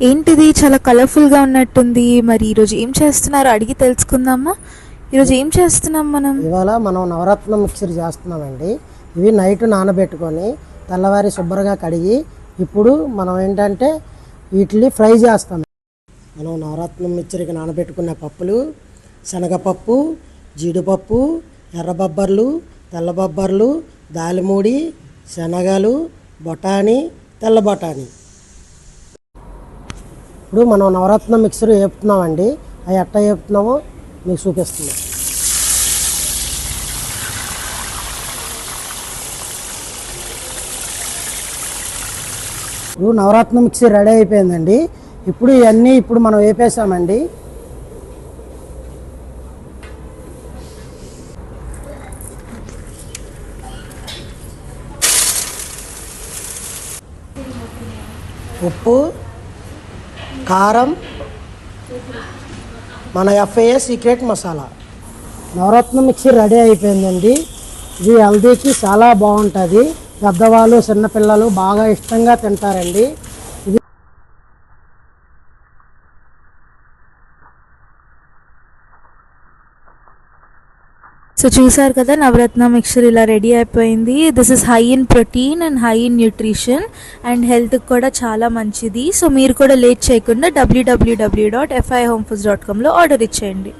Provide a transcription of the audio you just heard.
ఏంటిది చాలా కలర్ఫుల్గా ఉన్నట్టుంది. మరి ఈరోజు ఏం చేస్తున్నారో అడిగి తెలుసుకుందామా? ఈరోజు ఏం చేస్తున్నాం మనం? ఇవాళ మనం నవరత్న మిక్చర్ చేస్తున్నామండి. ఇవి నైట్ నానబెట్టుకొని తెల్లవారి శుభ్రంగా కడిగి ఇప్పుడు మనం ఏంటంటే వీటిని ఫ్రై చేస్తాం. మనం నవరత్నం మిక్చర్కి నానబెట్టుకున్న పప్పులు శనగపప్పు, జీడిపప్పు, ఎర్రబొబ్బర్లు, తెల్లబొబ్బర్లు, దాలిమూడి, శనగలు, బొటానీ, తెల్ల బొటానీ. ఇప్పుడు మనం నవరత్న మిక్సర్ వేపుతున్నామండి. అవి ఎట్లా వేపుతున్నామో మీకు చూపిస్తున్నాం. ఇప్పుడు నవరత్న మిక్సర్ రెడీ అయిపోయిందండి. ఇప్పుడు ఇవన్నీ మనం వేపేసామండి. ఉప్పు, కారం, మన ఎఫ్ఐఏ సీక్రెట్ మసాలా. నవరత్న మిక్సర్ రెడీ అయిపోయిందండి. ఇది హెల్దీకి చాలా బాగుంటుంది. పెద్దవాళ్ళు చిన్నపిల్లలు బాగా ఇష్టంగా తింటారండి. సో చూసారు కదా, నవరత్న మిక్చర్ ఇలా రెడీ అయిపోయింది. This is high in protein and high in nutrition and హెల్త్కి కూడా చాలా మంచిది. సో మీరు కూడా లేట్ చేయకుండా www.fihomefoods.comలో ఆర్డర్ ఇచ్చేయండి.